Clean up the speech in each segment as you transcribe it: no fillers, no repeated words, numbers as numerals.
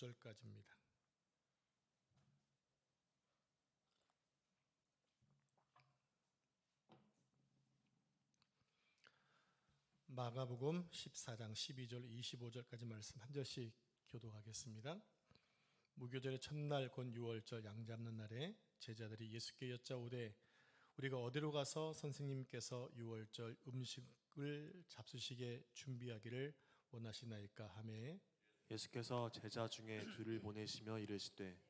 25절까지입니다. 마가복음 14장 12절 25절까지 말씀 한 절씩 교독하겠습니다. 무교절의 첫날 곧 6월절 양 잡는 날에 제자들이 예수께 여짜오되 우리가 어디로 가서 선생님께서 6월절 음식을 잡수시게 준비하기를 원하시나이까 하매 예수께서 제자 중에 둘을 보내시며 이르시되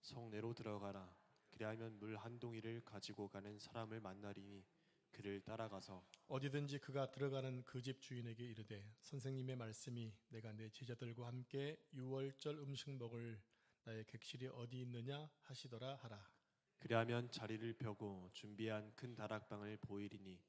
성내로 들어가라. 그리하면 물 한 동이를 가지고 가는 사람을 만나리니 그를 따라가서 어디든지 그가 들어가는 그 집 주인에게 이르되 선생님의 말씀이 내가 내 제자들과 함께 6월절 음식 먹을 나의 객실이 어디 있느냐 하시더라 하라. 그리하면 자리를 펴고 준비한 큰 다락방을 보이리니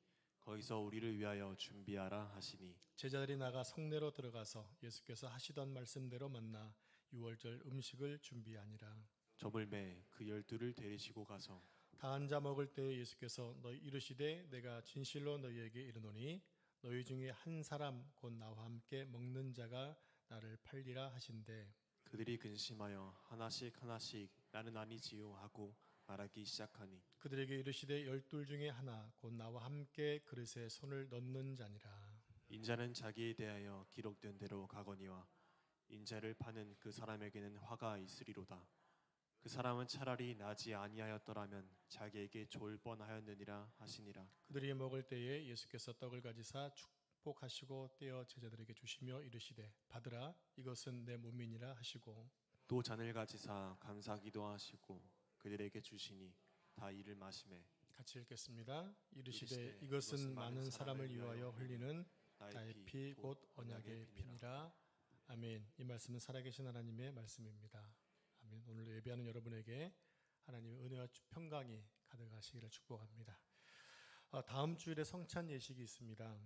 거기서 우리를 위하여 준비하라 하시니 제자들이 나가 성내로 들어가서 예수께서 하시던 말씀대로 만나 6월절 음식을 준비하니라. 저물매 그 12를 데리시고 가서 다 앉아 먹을 때에 예수께서 너희 이르시되 내가 진실로 너희에게 이르노니 너희 중에 한 사람 곧 나와 함께 먹는 자가 나를 팔리라 하신대. 그들이 근심하여 하나씩 나는 아니지요 하고 말하기 시작하니 그들에게 이르시되 12 중에 하나 곧 나와 함께 그릇에 손을 넣는 자니라. 인자는 자기에 대하여 기록된 대로 가거니와 인자를 파는 그 사람에게는 화가 있으리로다. 그 사람은 차라리 나지 아니하였더라면 자기에게 좋을 뻔하였느니라 하시니라. 그들이 먹을 때에 예수께서 떡을 가지사 축복하시고 떼어 제자들에게 주시며 이르시되 받으라 이것은 내 몸이니라 하시고 또 잔을 가지사 감사기도 하시고 그들에게 주시니 다 이를 마시매 같이 읽겠습니다. 이르시되 이것은 많은 사람을 위하여 흘리는 나의 피 곧 언약의 피니라. 아멘. 이 말씀은 살아계신 하나님의 말씀입니다. 아멘. 오늘 예배하는 여러분에게 하나님의 은혜와 평강이 가득하시기를 축복합니다. 다음 주일에 성찬 예식이 있습니다.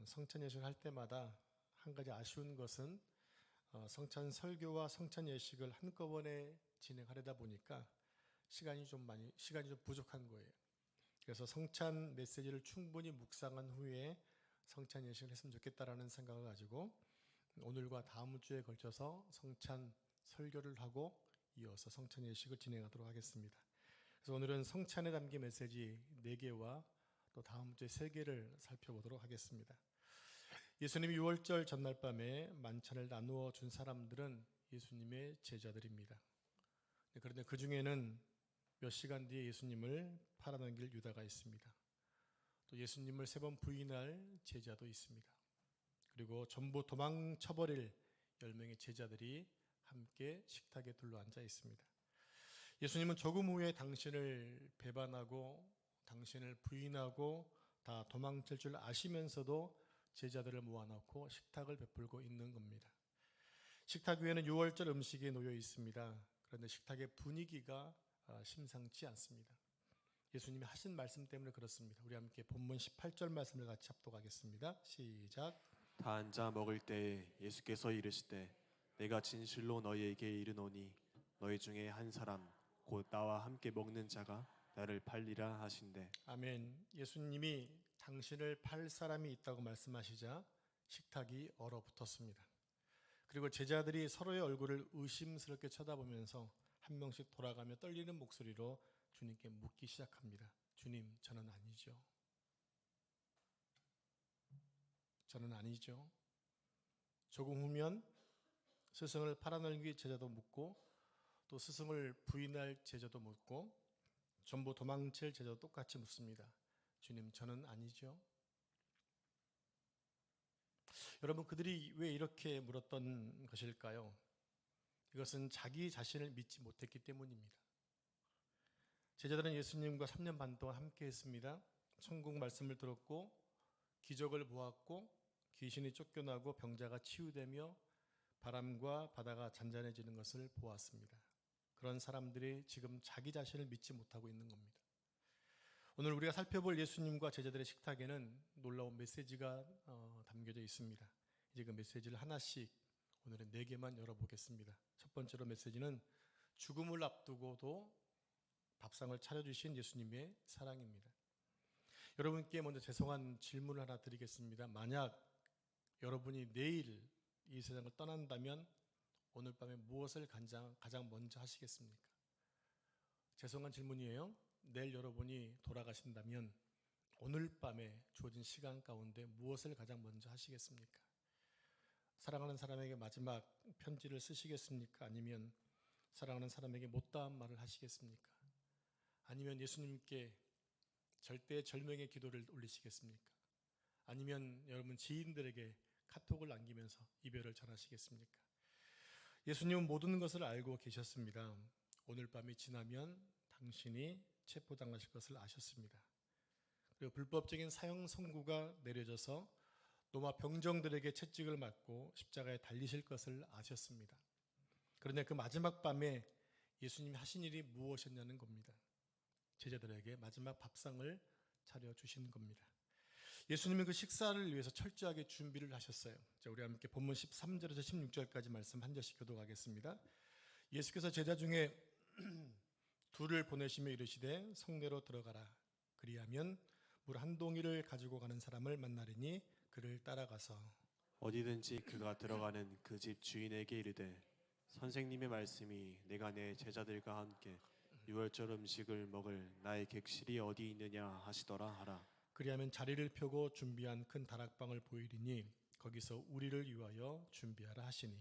성찬 예식을 할 때마다 한 가지 아쉬운 것은 성찬 설교와 성찬 예식을 한꺼번에 진행하려다 보니까 시간이 좀 부족한 거예요. 그래서 성찬 메시지를 충분히 묵상한 후에 성찬 예식을 했으면 좋겠다라는 생각을 가지고 오늘과 다음 주에 걸쳐서 성찬 설교를 하고 이어서 성찬 예식을 진행하도록 하겠습니다. 그래서 오늘은 성찬에 담긴 메시지 4개와 또 다음 주에 3개를 살펴보도록 하겠습니다. 예수님이 6월절 전날 밤에 만찬을 나누어 준 사람들은 예수님의 제자들입니다. 그런데 그 중에는 몇 시간 뒤에 예수님을 팔아넘길 유다가 있습니다. 또 예수님을 3번 부인할 제자도 있습니다. 그리고 전부 도망쳐버릴 10명의 제자들이 함께 식탁에 둘러앉아 있습니다. 예수님은 조금 후에 당신을 배반하고 당신을 부인하고 다 도망칠 줄 아시면서도 제자들을 모아놓고 식탁을 베풀고 있는 겁니다. 식탁 위에는 6월절 음식이 놓여 있습니다. 그런데 식탁의 분위기가 심상치 않습니다. 예수님이 하신 말씀 때문에 그렇습니다. 우리 함께 본문 18절 말씀을 같이 합독하겠습니다. 시작. 다 앉아 먹을 때에 예수께서 이르시되 내가 진실로 너희에게 이르노니 너희 중에 한 사람 곧 나와 함께 먹는 자가 나를 팔리라 하신대. 아멘. 예수님이 당신을 팔 사람이 있다고 말씀하시자 식탁이 얼어붙었습니다. 그리고 제자들이 서로의 얼굴을 의심스럽게 쳐다보면서 한 명씩 돌아가며 떨리는 목소리로 주님께 묻기 시작합니다. 주님, 저는 아니죠. 저는 아니죠. 조금 후면 스승을 팔아넘길 제자도 묻고 또 스승을 부인할 제자도 묻고 전부 도망칠 제자도 똑같이 묻습니다. 주님, 저는 아니죠. 여러분, 그들이 왜 이렇게 물었던 것일까요? 이것은 자기 자신을 믿지 못했기 때문입니다. 제자들은 예수님과 3년 반 동안 함께 했습니다. 천국 말씀을 들었고 기적을 보았고 귀신이 쫓겨나고 병자가 치유되며 바람과 바다가 잔잔해지는 것을 보았습니다. 그런 사람들이 지금 자기 자신을 믿지 못하고 있는 겁니다. 오늘 우리가 살펴볼 예수님과 제자들의 식탁에는 놀라운 메시지가 담겨져 있습니다. 이제 그 메시지를 하나씩 오늘은 4개만 열어보겠습니다. 첫 번째로 메시지는 죽음을 앞두고도 밥상을 차려주신 예수님의 사랑입니다. 여러분께 먼저 죄송한 질문을 하나 드리겠습니다. 만약 여러분이 내일 이 세상을 떠난다면 오늘 밤에 무엇을 가장 먼저 하시겠습니까? 죄송한 질문이에요. 내일 여러분이 돌아가신다면 오늘 밤에 주어진 시간 가운데 무엇을 가장 먼저 하시겠습니까? 사랑하는 사람에게 마지막 편지를 쓰시겠습니까? 아니면 사랑하는 사람에게 못다한 말을 하시겠습니까? 아니면 예수님께 절대 절명의 기도를 올리시겠습니까? 아니면 여러분 지인들에게 카톡을 남기면서 이별을 전하시겠습니까? 예수님은 모든 것을 알고 계셨습니다. 오늘 밤이 지나면 당신이 체포당하실 것을 아셨습니다. 그리고 불법적인 사형 선고가 내려져서 로마 병정들에게 채찍을 맞고 십자가에 달리실 것을 아셨습니다. 그런데 그 마지막 밤에 예수님이 하신 일이 무엇이었냐는 겁니다. 제자들에게 마지막 밥상을 차려주신 겁니다. 예수님은 그 식사를 위해서 철저하게 준비를 하셨어요. 자, 우리 함께 본문 13절에서 16절까지 말씀 한 절씩 교독하겠습니다. 예수께서 제자 중에 둘을 보내시며 이르시되 성내로 들어가라. 그리하면 물 한 동이를 가지고 가는 사람을 만나리니 그를 따라가서 어디든지 그가 들어가는 그 집 주인에게 이르되 선생님의 말씀이 내가 내 제자들과 함께 유월절 음식을 먹을 나의 객실이 어디 있느냐 하시더라 하라. 그리하면 자리를 펴고 준비한 큰 다락방을 보이리니 거기서 우리를 위하여 준비하라 하시니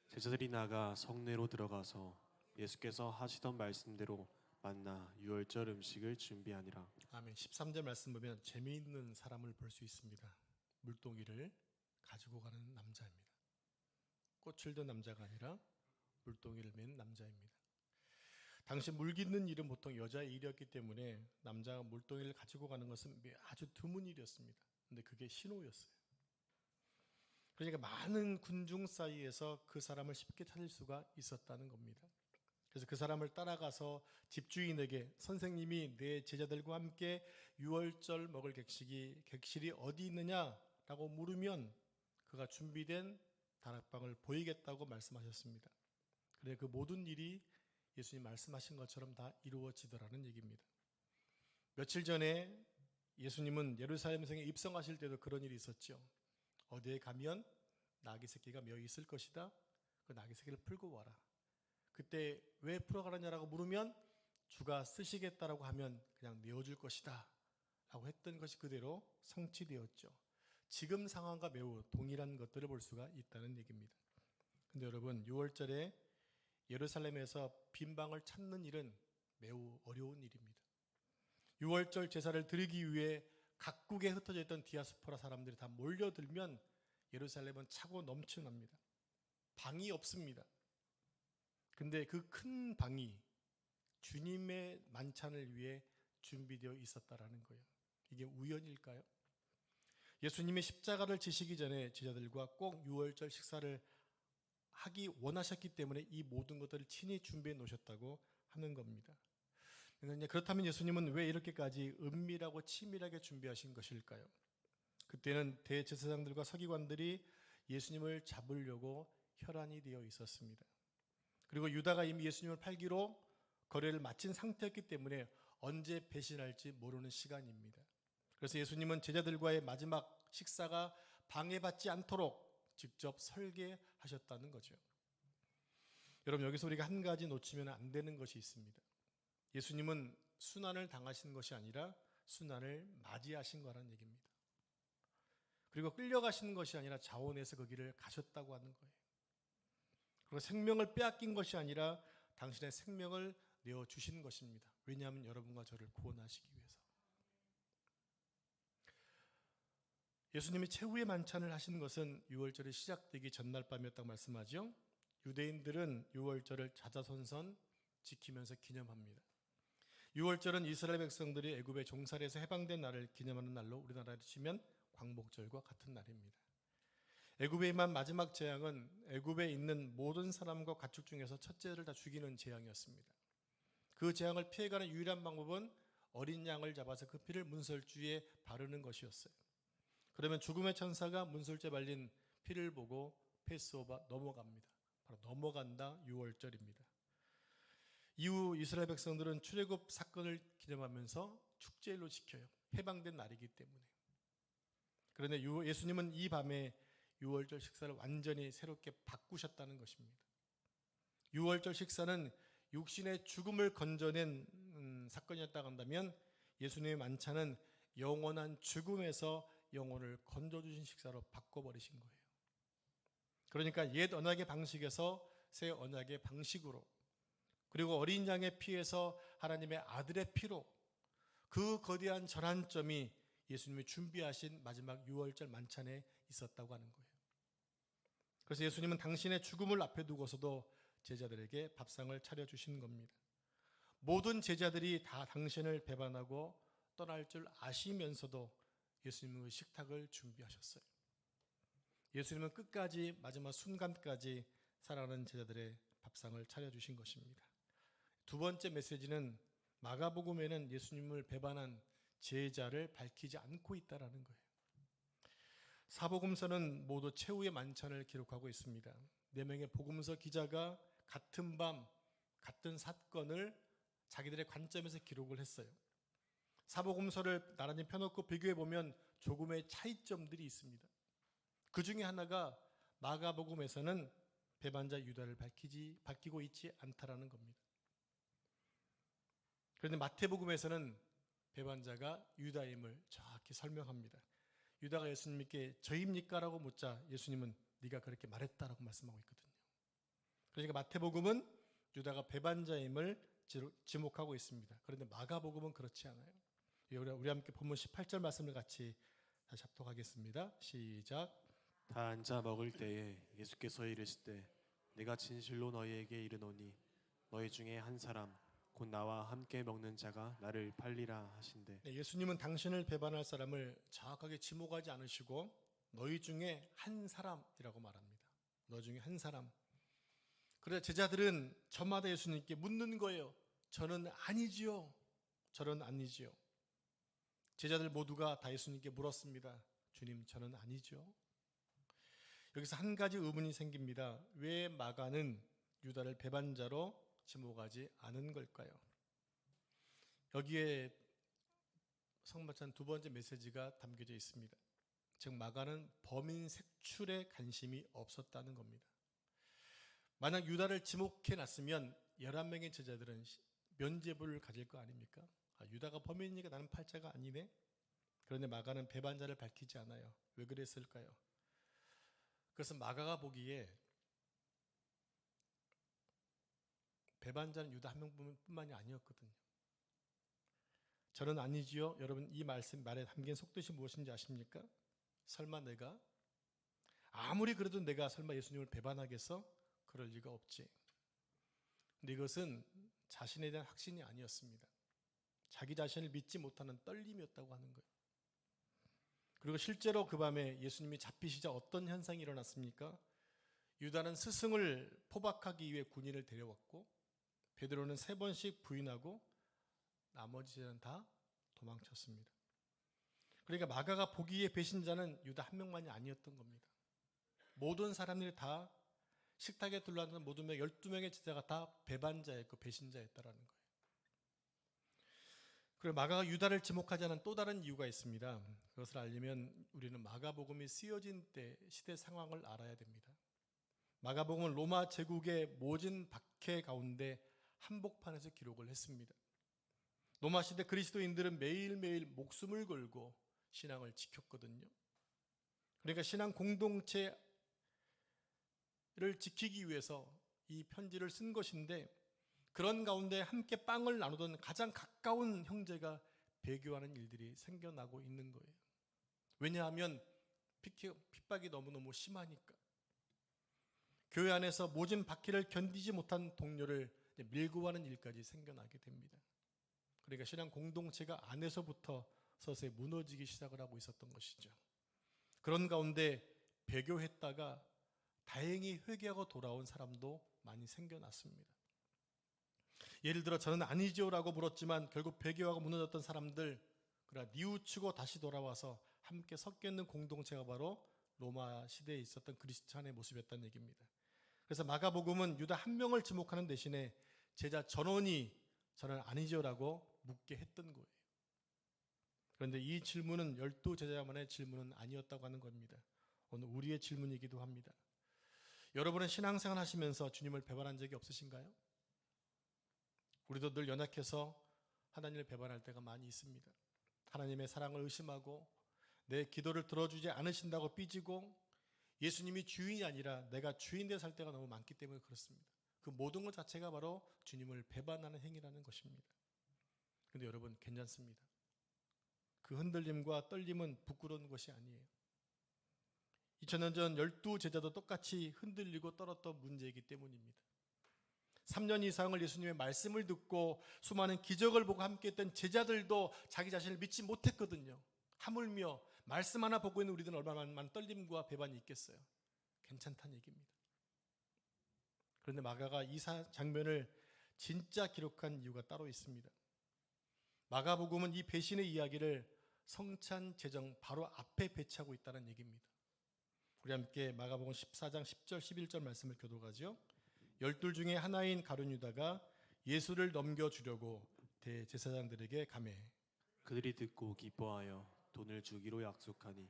제자들이 나가 성내로 들어가서 예수께서 하시던 말씀대로 만나 유월절 음식을 준비하니라. 아멘. 13절 말씀 보면 재미있는 사람을 볼 수 있습니다. 물동이를 가지고 가는 남자입니다. 꽃을 든 남자가 아니라 물동이를 맨 남자입니다. 당시 물 깃는 일은 보통 여자의 일이었기 때문에 남자가 물동이를 가지고 가는 것은 아주 드문 일이었습니다. 근데 그게 신호였어요. 그러니까 많은 군중 사이에서 그 사람을 쉽게 찾을 수가 있었다는 겁니다. 그래서 그 사람을 따라가서 집주인에게 선생님이 내 제자들과 함께 유월절 먹을 객실이 어디 있느냐라고 물으면 그가 준비된 다락방을 보이겠다고 말씀하셨습니다. 그래 그 모든 일이 예수님 말씀하신 것처럼 다 이루어지더라는 얘기입니다. 며칠 전에 예수님은 예루살렘 성에 입성하실 때도 그런 일이 있었죠. 어디에 가면 나귀 새끼가 몇 있을 것이다. 그 나귀 새끼를 풀고 와라. 그때 왜 풀어가느냐라고 물으면 주가 쓰시겠다라고 하면 그냥 내어줄 것이다 라고 했던 것이 그대로 성취되었죠. 지금 상황과 매우 동일한 것들을 볼 수가 있다는 얘기입니다. 근데 여러분 6월절에 예루살렘에서 빈 방을 찾는 일은 매우 어려운 일입니다. 6월절 제사를 드리기 위해 각국에 흩어져 있던 디아스포라 사람들이 다 몰려들면 예루살렘은 차고 넘쳐납니다. 방이 없습니다. 근데 그 큰 방이 주님의 만찬을 위해 준비되어 있었다라는 거예요. 이게 우연일까요? 예수님이 십자가를 지시기 전에 제자들과 꼭 6월절 식사를 하기 원하셨기 때문에 이 모든 것들을 친히 준비해 놓으셨다고 하는 겁니다. 그렇다면 예수님은 왜 이렇게까지 은밀하고 치밀하게 준비하신 것일까요? 그때는 대제사장들과 서기관들이 예수님을 잡으려고 혈안이 되어 있었습니다. 그리고 유다가 이미 예수님을 팔기로 거래를 마친 상태였기 때문에 언제 배신할지 모르는 시간입니다. 그래서 예수님은 제자들과의 마지막 식사가 방해받지 않도록 직접 설계하셨다는 거죠. 여러분 여기서 우리가 한 가지 놓치면 안 되는 것이 있습니다. 예수님은 순환을 당하신 것이 아니라 순환을 맞이하신 거라는 얘기입니다. 그리고 끌려가시는 것이 아니라 자원해서 그 길을 가셨다고 하는 거예요. 그리고 생명을 빼앗긴 것이 아니라 당신의 생명을 내어주신 것입니다. 왜냐하면 여러분과 저를 구원하시기 위해서. 예수님이 최후의 만찬을 하시는 것은 6월절이 시작되기 전날 밤이었다고 말씀하죠. 유대인들은 6월절을 자자손손 지키면서 기념합니다. 6월절은 이스라엘 백성들이 애굽의 종살이에서 해방된 날을 기념하는 날로 우리나라로 치면 광복절과 같은 날입니다. 애굽에 임한 마지막 재앙은 애굽에 있는 모든 사람과 가축 중에서 첫째를 다 죽이는 재앙이었습니다. 그 재앙을 피해가는 유일한 방법은 어린 양을 잡아서 그 피를 문설주에 바르는 것이었어요. 그러면 죽음의 천사가 문설주에 발린 피를 보고 패스오버 넘어갑니다. 바로 넘어간다 6월절입니다. 이후 이스라엘 백성들은 출애굽 사건을 기념하면서 축제일로 지켜요. 해방된 날이기 때문에. 그런데 예수님은 이 밤에 6월절 식사를 완전히 새롭게 바꾸셨다는 것입니다. 유월절 식사는 육신의 죽음을 건져낸 사건이었다고 한다면 예수님의 만찬은 영원한 죽음에서 영혼을 건져주신 식사로 바꿔버리신 거예요. 그러니까 옛 언약의 방식에서 새 언약의 방식으로, 그리고 어린 양의 피에서 하나님의 아들의 피로, 그 거대한 전환점이 예수님이 준비하신 마지막 유월절 만찬에 있었다고 하는 거예요. 그래서 예수님은 당신의 죽음을 앞에 두고서도 제자들에게 밥상을 차려주신 겁니다. 모든 제자들이 다 당신을 배반하고 떠날 줄 아시면서도 예수님은 그 식탁을 준비하셨어요. 예수님은 끝까지 마지막 순간까지 사랑하는 제자들의 밥상을 차려주신 것입니다. 두 번째 메시지는 마가복음에는 예수님을 배반한 제자를 밝히지 않고 있다는 거예요. 사복음서는 모두 최후의 만찬을 기록하고 있습니다. 4명의 복음서 기자가 같은 밤 같은 사건을 자기들의 관점에서 기록을 했어요. 사복음서를 나란히 펴놓고 비교해 보면 조금의 차이점들이 있습니다. 그 중에 하나가 마가복음에서는 배반자 유다를 밝히고 있지 않다라는 겁니다. 그런데 마태복음에서는 배반자가 유다임을 정확히 설명합니다. 유다가 예수님께 저입니까? 라고 묻자 예수님은 네가 그렇게 말했다라고 말씀하고 있거든요. 그러니까 마태복음은 유다가 배반자임을 지목하고 있습니다. 그런데 마가복음은 그렇지 않아요. 우리 함께 본문 18절 말씀을 같이 다시 합독하겠습니다. 시작. 다 앉아 먹을 때에 예수께서 이르시되 내가 진실로 너희에게 이르노니 너희 중에 한 사람 곧 나와 함께 먹는 자가 나를 팔리라 하신대. 예수님은 당신을 배반할 사람을 정확하게 지목하지 않으시고 너희 중에 한 사람이라고 말합니다. 너희 중에 한 사람. 그래서 제자들은 저마다 예수님께 묻는 거예요. 저는 아니지요. 저는 아니지요. 제자들 모두가 다 예수님께 물었습니다. 주님, 저는 아니죠. 여기서 한 가지 의문이 생깁니다. 왜 마가는 유다를 배반자로 지목하지 않은 걸까요? 여기에 성만찬 두 번째 메시지가 담겨져 있습니다. 즉 마가는 범인 색출에 관심이 없었다는 겁니다. 만약 유다를 지목해 놨으면 11명의 제자들은 면죄부를 가질 거 아닙니까? 유다가 범인이니까 나는 팔자가 아니네. 그런데 마가는 배반자를 밝히지 않아요. 왜 그랬을까요? 그래서 마가가 보기에 배반자는 유다 한 명뿐만이 아니었거든요. 저는 아니지요. 여러분 이 말에 담긴 속뜻이 무엇인지 아십니까? 설마 내가 아무리 그래도 내가 설마 예수님을 배반하겠어? 그럴 리가 없지. 근데 이것은 자신에 대한 확신이 아니었습니다. 자기 자신을 믿지 못하는 떨림이었다고 하는 거예요. 그리고 실제로 그 밤에 예수님이 잡히시자 어떤 현상이 일어났습니까? 유다는 스승을 포박하기 위해 군인을 데려왔고 베드로는 3번씩 부인하고 나머지 제자는 다 도망쳤습니다. 그러니까 마가가 보기에 배신자는 유다 한 명만이 아니었던 겁니다. 모든 사람들이 다 식탁에 둘러앉은 모든 12명의 제자가 다 배반자였고 배신자였다라는 거예요. 그리고 마가가 유다를 지목하지 않은 또 다른 이유가 있습니다. 그것을 알려면 우리는 마가복음이 쓰여진 때 시대 상황을 알아야 됩니다. 마가복음은 로마 제국의 모진 박해 가운데 한복판에서 기록을 했습니다. 로마 시대 그리스도인들은 매일매일 목숨을 걸고 신앙을 지켰거든요. 그러니까 신앙 공동체를 지키기 위해서 이 편지를 쓴 것인데 그런 가운데 함께 빵을 나누던 가장 가까운 형제가 배교하는 일들이 생겨나고 있는 거예요. 왜냐하면 핍박이 너무너무 심하니까. 교회 안에서 모진 박해를 견디지 못한 동료를 밀고 가는 일까지 생겨나게 됩니다. 그러니까 신앙 공동체가 안에서부터 서서히 무너지기 시작을 하고 있었던 것이죠. 그런 가운데 배교했다가 다행히 회개하고 돌아온 사람도 많이 생겨났습니다. 예를 들어 저는 아니지요라고 물었지만 결국 배교하고 무너졌던 사람들, 그러나 뉘우치고 다시 돌아와서 함께 섞여 있는 공동체가 바로 로마 시대에 있었던 그리스찬의 모습이었다는 얘기입니다. 그래서 마가복음은 유다 한 명을 지목하는 대신에 제자 전원이 저는 아니지요라고 묻게 했던 거예요. 그런데 이 질문은 12제자만의 질문은 아니었다고 하는 겁니다. 오늘 우리의 질문이기도 합니다. 여러분은 신앙생활 하시면서 주님을 배반한 적이 없으신가요? 우리도 늘 연약해서 하나님을 배반할 때가 많이 있습니다. 하나님의 사랑을 의심하고 내 기도를 들어주지 않으신다고 삐지고 예수님이 주인이 아니라 내가 주인 되어 살 때가 너무 많기 때문에 그렇습니다. 그 모든 것 자체가 바로 주님을 배반하는 행위라는 것입니다. 그런데 여러분 괜찮습니다. 그 흔들림과 떨림은 부끄러운 것이 아니에요. 2000년 전 12제자도 똑같이 흔들리고 떨었던 문제이기 때문입니다. 3년 이상을 예수님의 말씀을 듣고 수많은 기적을 보고 함께했던 제자들도 자기 자신을 믿지 못했거든요. 하물며 말씀 하나 보고 있는 우리들은 얼마나 많은 떨림과 배반이 있겠어요. 괜찮다는 얘기입니다. 그런데 마가가 이 장면을 진짜 기록한 이유가 따로 있습니다. 마가복음은 이 배신의 이야기를 성찬 제정 바로 앞에 배치하고 있다는 얘기입니다. 우리 함께 마가복음 14장 10절 11절 말씀을 교독하죠. 12 중에 하나인 가룟 유다가 예수를 넘겨주려고 대제사장들에게 가매 그들이 듣고 기뻐하여 돈을 주기로 약속하니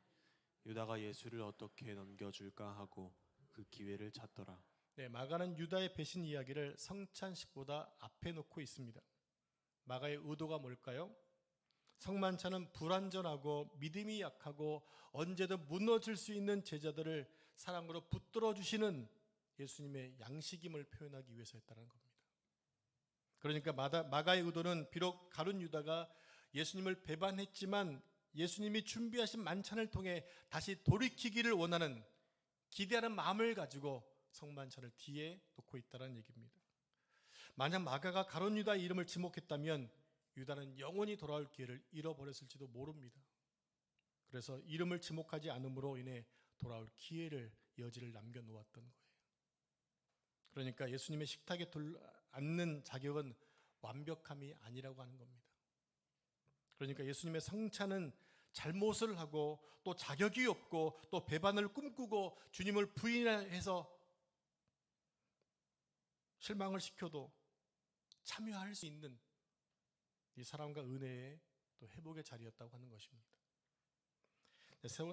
유다가 예수를 어떻게 넘겨줄까 하고 그 기회를 찾더라. 네, 마가는 유다의 배신 이야기를 성찬식보다 앞에 놓고 있습니다. 마가의 의도가 뭘까요? 성만찬은 불완전하고 믿음이 약하고 언제든 무너질 수 있는 제자들을 사랑으로 붙들어 주시는 예수님의 양식임을 표현하기 위해서였다는 겁니다. 그러니까 마가의 의도는 비록 가룟 유다가 예수님을 배반했지만 예수님이 준비하신 만찬을 통해 다시 돌이키기를 원하는 기대하는 마음을 가지고 성만찬을 뒤에 놓고 있다는 얘기입니다. 만약 마가가 가룟 유다의 이름을 지목했다면 유다는 영원히 돌아올 기회를 잃어버렸을지도 모릅니다. 그래서 이름을 지목하지 않음으로 인해 돌아올 기회를 여지를 남겨놓았던 거예요. 그러니까 예수님의 식탁에 앉는 자격은 완벽함이 아니라고 하는 겁니다. 그러니까 예수님의 성찬은 잘못을 하고 또 자격이 없고 또 배반을 꿈꾸고 주님을 부인해서 실망을 시켜도 참여할 수 있는 이 사랑과 은혜의 또 회복의 자리였다고 하는 것입니다.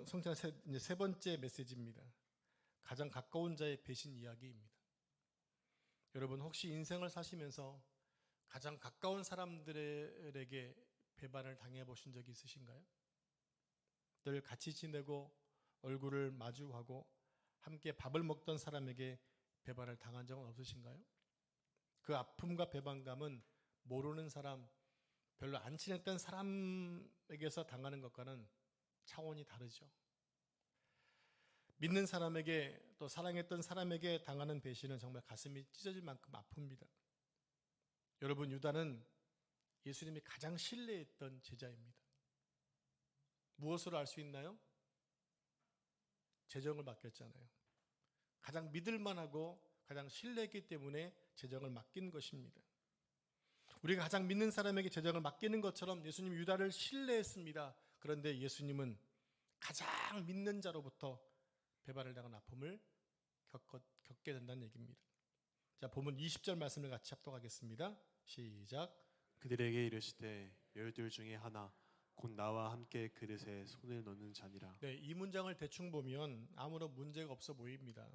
성찬의 세 번째 메시지입니다. 가장 가까운 자의 배신 이야기입니다. 여러분 혹시 인생을 사시면서 가장 가까운 사람들에게 배반을 당해 보신 적이 있으신가요? 늘 같이 지내고 얼굴을 마주하고 함께 밥을 먹던 사람에게 배반을 당한 적은 없으신가요? 그 아픔과 배반감은 모르는 사람, 별로 안 친했던 사람에게서 당하는 것과는 차원이 다르죠. 믿는 사람에게 또 사랑했던 사람에게 당하는 배신은 정말 가슴이 찢어질 만큼 아픕니다. 여러분 유다는 예수님이 가장 신뢰했던 제자입니다. 무엇으로 알 수 있나요? 재정을 맡겼잖아요. 가장 믿을만하고 가장 신뢰했기 때문에 재정을 맡긴 것입니다. 우리가 가장 믿는 사람에게 재정을 맡기는 것처럼 예수님 유다를 신뢰했습니다. 그런데 예수님은 가장 믿는 자로부터 배반을 당한 아픔을 겪게 된다는 얘기입니다. 자, 본문 20절 말씀을 같이 합독하겠습니다. 시작. 그들에게 이르시되 12 중에 하나 곧 나와 함께 그릇에 손을 넣는 자니라. 네, 이 문장을 대충 보면 아무런 문제가 없어 보입니다.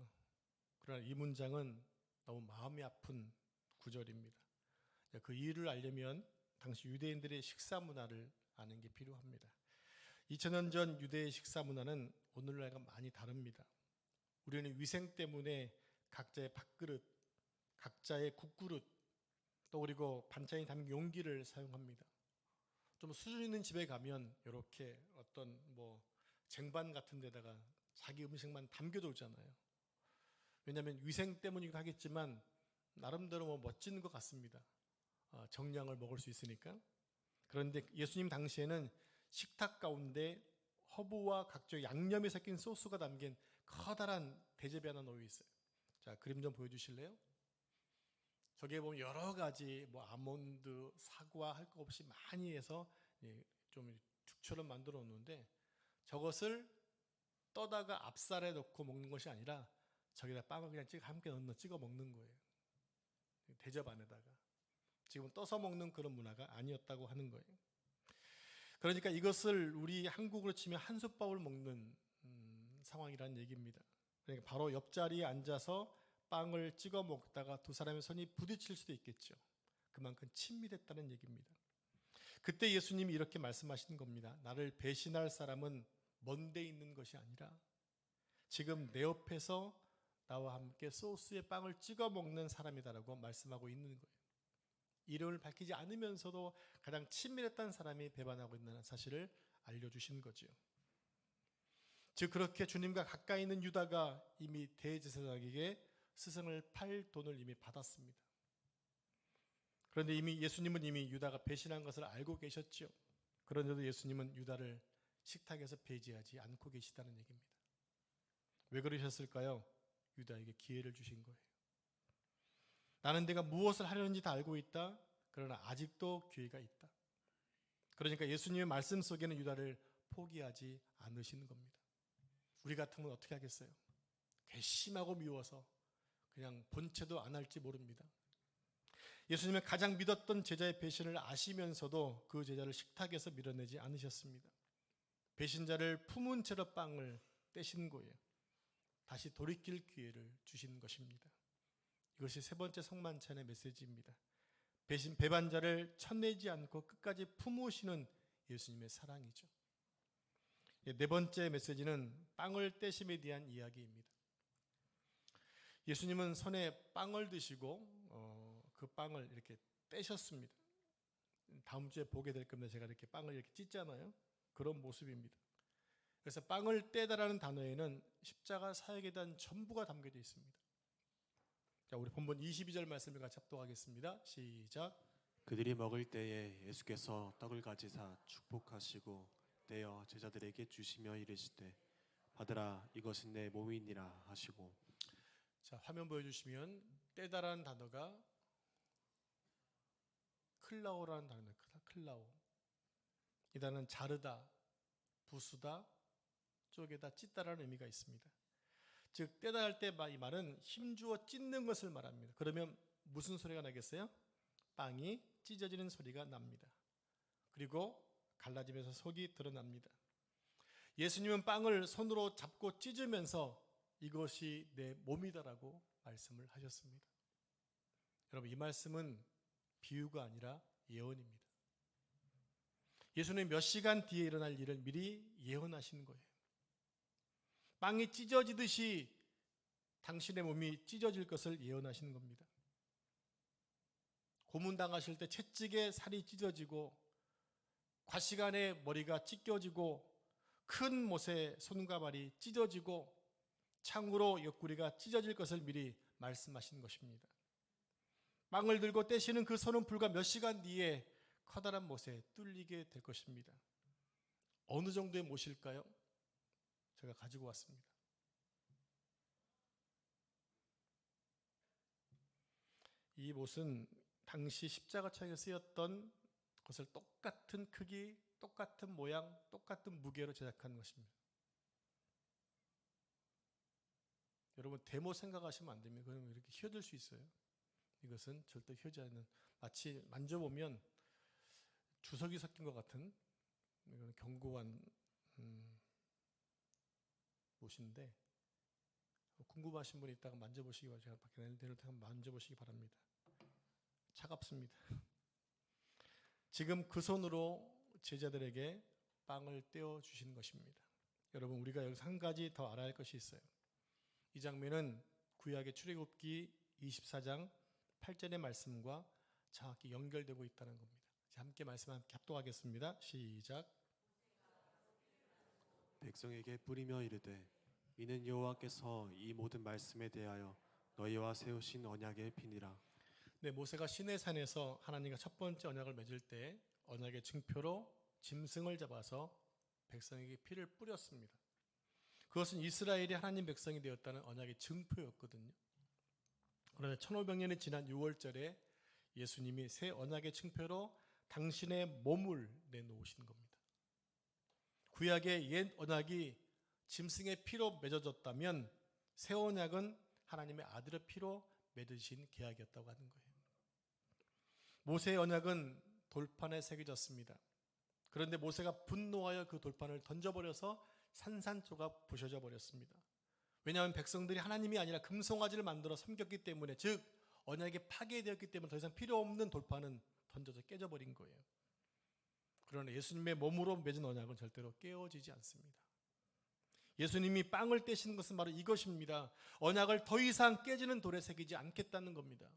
그러나 이 문장은 너무 마음이 아픈 구절입니다. 그 이유를 알려면 당시 유대인들의 식사 문화를 아는 게 필요합니다. 2000년 전 유대의 식사 문화는 오늘날과 많이 다릅니다. 우리는 위생 때문에 각자의 밥그릇, 각자의 국그릇, 또 그리고 반찬이 담긴 용기를 사용합니다. 좀 수준 있는 집에 가면 이렇게 어떤 쟁반 같은 데다가 자기 음식만 담겨두잖아요. 왜냐하면 위생 때문이기도 하겠지만 나름대로 멋진 것 같습니다. 정량을 먹을 수 있으니까. 그런데 예수님 당시에는 식탁 가운데 허브와 각종 양념이 섞인 소스가 담긴 커다란 대접이 하나 놓여 있어요. 자, 그림 좀 보여주실래요? 저기에 보면 여러 가지 아몬드, 사과 할 거 없이 많이 해서 좀 죽처럼 만들어 놓는데 저것을 떠다가 앞살에 넣고 먹는 것이 아니라 저기다 빵을 그냥 함께 찍어 먹는 거예요. 대접 안에다가. 지금 떠서 먹는 그런 문화가 아니었다고 하는 거예요. 그러니까 이것을 우리 한국으로 치면 한솥밥을 먹는 상황이라는 얘기입니다. 그러니까 바로 옆자리에 앉아서 빵을 찍어 먹다가 두 사람의 손이 부딪힐 수도 있겠죠. 그만큼 친밀했다는 얘기입니다. 그때 예수님이 이렇게 말씀하신 겁니다. 나를 배신할 사람은 먼데 있는 것이 아니라 지금 내 옆에서 나와 함께 소스에 빵을 찍어 먹는 사람이다라고 말씀하고 있는 거예요. 이름을 밝히지 않으면서도 가장 친밀했던 사람이 배반하고 있다는 사실을 알려주신 거죠. 즉 그렇게 주님과 가까이 있는 유다가 이미 대제사장에게 스승을 팔 돈을 이미 받았습니다. 그런데 예수님은 이미 유다가 배신한 것을 알고 계셨죠. 그런데도 예수님은 유다를 식탁에서 배제하지 않고 계시다는 얘기입니다. 왜 그러셨을까요? 유다에게 기회를 주신 거예요. 나는 내가 무엇을 하려는지 다 알고 있다. 그러나 아직도 기회가 있다. 그러니까 예수님의 말씀 속에는 유다를 포기하지 않으시는 겁니다. 우리 같으면 어떻게 하겠어요? 괘씸하고 미워서 그냥 본체도 안 할지 모릅니다. 예수님은 가장 믿었던 제자의 배신을 아시면서도 그 제자를 식탁에서 밀어내지 않으셨습니다. 배신자를 품은 채로 빵을 떼신 거예요. 다시 돌이킬 기회를 주신 것입니다. 이것이 세 번째 성만찬의 메시지입니다. 배반자를 쳐내지 않고 끝까지 품으시는 예수님의 사랑이죠. 네 번째 메시지는 빵을 떼심에 대한 이야기입니다. 예수님은 손에 빵을 드시고 그 빵을 이렇게 떼셨습니다. 다음 주에 보게 될 겁니다. 제가 이렇게 빵을 이렇게 찢잖아요. 그런 모습입니다. 그래서 빵을 떼다라는 단어에는 십자가 사역에 대한 전부가 담겨져 있습니다. 자, 우리 본문 22절 말씀을 같이 합독하겠습니다. 시작. 그들이 먹을 때에 예수께서 떡을 가지사 축복하시고 떼어 제자들에게 주시며 이르시되 받으라 이것은 내 몸이니라 하시고. 자, 화면 보여주시면 떼다라는 단어가 클라오라는 단어입니다. 클라오. 이 단어는 자르다, 부수다, 쪼개다, 찢다라는 의미가 있습니다. 즉 떼다 할 때 이 말은 힘주어 찢는 것을 말합니다. 그러면 무슨 소리가 나겠어요? 빵이 찢어지는 소리가 납니다. 그리고 갈라지면서 속이 드러납니다. 예수님은 빵을 손으로 잡고 찢으면서 이것이 내 몸이다라고 말씀을 하셨습니다. 여러분 이 말씀은 비유가 아니라 예언입니다. 예수님이 몇 시간 뒤에 일어날 일을 미리 예언하시는 거예요. 빵이 찢어지듯이 당신의 몸이 찢어질 것을 예언하시는 겁니다. 고문당하실 때 채찍에 살이 찢어지고 과시간에 머리가 찢겨지고 큰 못에 손과 발이 찢어지고 창으로 옆구리가 찢어질 것을 미리 말씀하신 것입니다. 빵을 들고 떼시는 그 손은 불과 몇 시간 뒤에 커다란 못에 뚫리게 될 것입니다. 어느 정도의 못일까요? 제가 가지고 왔습니다. 이 못은 당시 십자가창에 쓰였던 것을 똑같은 크기, 똑같은 모양, 똑같은 무게로 제작한 것입니다. 여러분 대못 생각하시면 안 됩니다. 그러면 이렇게 휘어질 수 있어요. 이것은 절대 휘어지지 않는, 마치 만져보면 주석이 섞인 것 같은 이건 견고한 못인데 궁금하신 분이 있다가 만져보시기 바랍니다. 제가 밖에 내릴 때 한번 만져보시기 바랍니다. 차갑습니다. 지금 그 손으로 제자들에게 빵을 떼어 주시는 것입니다. 여러분 우리가 여기서 한 가지 더 알아야 할 것이 있어요. 이 장면은 구약의 출애굽기 24장 8절의 말씀과 정확히 연결되고 있다는 겁니다. 함께 말씀 함께 합독하겠습니다. 시작. 백성에게 뿌리며 이르되 이는 여호와께서 이 모든 말씀에 대하여 너희와 세우신 언약의 피니라. 네, 모세가 시내산에서 하나님과 첫 번째 언약을 맺을 때 언약의 증표로 짐승을 잡아서 백성에게 피를 뿌렸습니다. 그것은 이스라엘이 하나님 백성이 되었다는 언약의 증표였거든요. 그런데 1500년이 지난 6월절에 예수님이 새 언약의 증표로 당신의 몸을 내놓으신 겁니다. 구약의 옛 언약이 짐승의 피로 맺어졌다면 새 언약은 하나님의 아들의 피로 맺으신 계약이었다고 하는 거예요. 모세의 언약은 돌판에 새겨졌습니다. 그런데 모세가 분노하여 그 돌판을 던져버려서 산산조각 부셔져 버렸습니다. 왜냐하면 백성들이 하나님이 아니라 금송아지를 만들어 섬겼기 때문에, 즉 언약이 파괴되었기 때문에 더 이상 필요 없는 돌파는 던져서 깨져버린 거예요. 그러나 예수님의 몸으로 맺은 언약은 절대로 깨어지지 않습니다. 예수님이 빵을 떼신 것은 바로 이것입니다. 언약을 더 이상 깨지는 돌에 새기지 않겠다는 겁니다.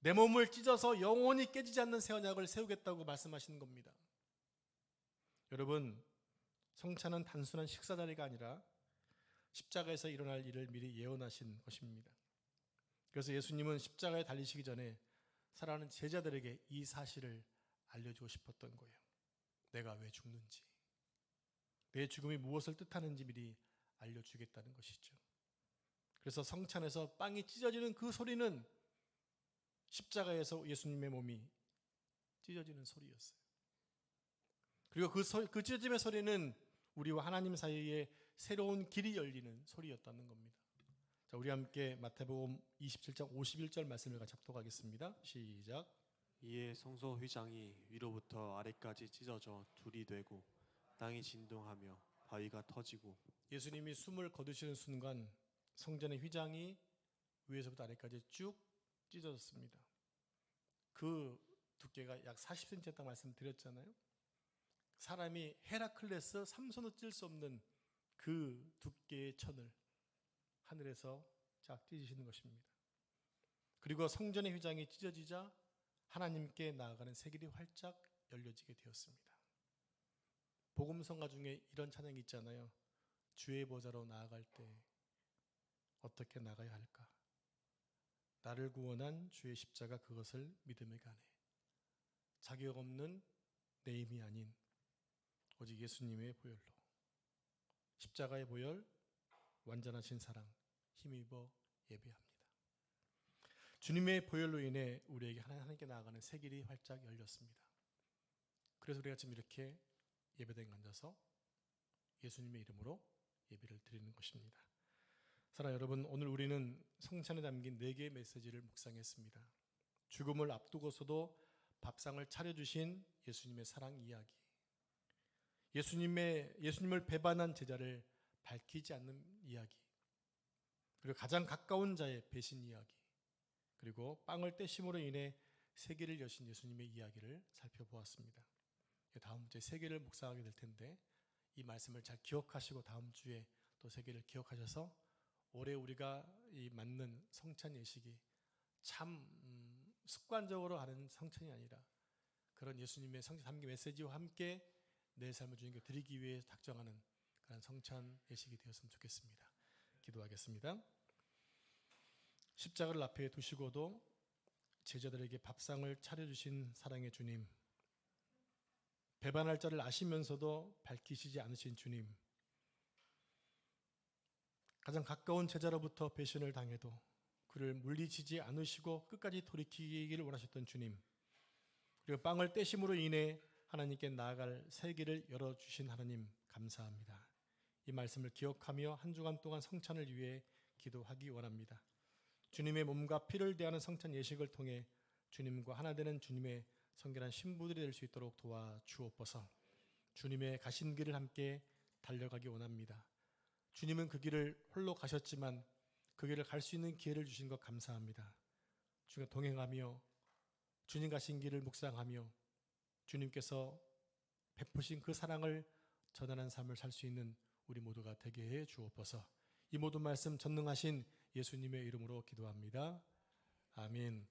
내 몸을 찢어서 영원히 깨지지 않는 새 언약을 세우겠다고 말씀하시는 겁니다. 여러분, 성찬은 단순한 식사 자리가 아니라 십자가에서 일어날 일을 미리 예언하신 것입니다. 그래서 예수님은 십자가에 달리시기 전에 사랑하는 제자들에게 이 사실을 알려주고 싶었던 거예요. 내가 왜 죽는지, 내 죽음이 무엇을 뜻하는지 미리 알려주겠다는 것이죠. 그래서 성찬에서 빵이 찢어지는 그 소리는 십자가에서 예수님의 몸이 찢어지는 소리였어요. 그리고 그 찢어짐의 소리는 우리와 하나님 사이에 새로운 길이 열리는 소리였다는 겁니다. 자, 우리 함께 마태복음 27장 51절 말씀을 같이 합독하겠습니다. 시작. 이에 성소 휘장이 위로부터 아래까지 찢어져 둘이 되고 땅이 진동하며 바위가 터지고. 예수님이 숨을 거두시는 순간 성전의 휘장이 위에서부터 아래까지 쭉 찢어졌습니다. 그 두께가 약 40cm였다고 말씀드렸잖아요. 사람이 헤라클레스 삼손도 찔 수 없는 그 두께의 천을 하늘에서 쫙 찢으시는 것입니다. 그리고 성전의 휘장이 찢어지자 하나님께 나아가는 새 길이 활짝 열려지게 되었습니다. 복음성가 중에 이런 찬양이 있잖아요. 주의 보좌로 나아갈 때 어떻게 나가야 할까? 나를 구원한 주의 십자가 그것을 믿음에 가네. 자격 없는 내 힘이 아닌 오직 예수님의 보혈로, 십자가의 보혈, 완전하신 사랑 힘입어 예배합니다. 주님의 보혈로 인해 우리에게 하나님께 나아가는 새 길이 활짝 열렸습니다. 그래서 우리가 지금 이렇게 예배당에 앉아서 예수님의 이름으로 예배를 드리는 것입니다. 사랑하는 여러분, 오늘 우리는 성찬에 담긴 4개의 메시지를 묵상했습니다. 죽음을 앞두고서도 밥상을 차려주신 예수님의 사랑 이야기, 예수님을 배반한 제자를 밝히지 않는 이야기, 그리고 가장 가까운 자의 배신 이야기, 그리고 빵을 떼심으로 인해 세계를 여신 예수님의 이야기를 살펴보았습니다. 다음 주에 세계를 묵상하게 될 텐데 이 말씀을 잘 기억하시고 다음 주에 또 세계를 기억하셔서 올해 우리가 이 맞는 성찬 예식이 참 습관적으로 하는 성찬이 아니라 그런 예수님의 성찬 담긴 메시지와 함께 내 삶을 주님께 드리기 위해 작정하는 그런 성찬 예식이 되었으면 좋겠습니다. 기도하겠습니다. 십자가를 앞에 두시고도 제자들에게 밥상을 차려주신 사랑의 주님, 배반할 자를 아시면서도 밝히시지 않으신 주님, 가장 가까운 제자로부터 배신을 당해도 그를 물리치지 않으시고 끝까지 돌이키기를 원하셨던 주님, 그리고 빵을 떼심으로 인해 하나님께 나아갈 새 길을 열어주신 하나님 감사합니다. 이 말씀을 기억하며 한 주간 동안 성찬을 위해 기도하기 원합니다. 주님의 몸과 피를 대하는 성찬 예식을 통해 주님과 하나 되는 주님의 성결한 신부들이 될 수 있도록 도와주옵소서. 주님의 가신 길을 함께 달려가기 원합니다. 주님은 그 길을 홀로 가셨지만 그 길을 갈 수 있는 기회를 주신 것 감사합니다. 주님과 동행하며 주님 가신 길을 묵상하며 주님께서 베푸신 그 사랑을 전하는 삶을 살 수 있는 우리 모두가 되게 해 주옵소서. 이 모든 말씀 전능하신 예수님의 이름으로 기도합니다. 아멘.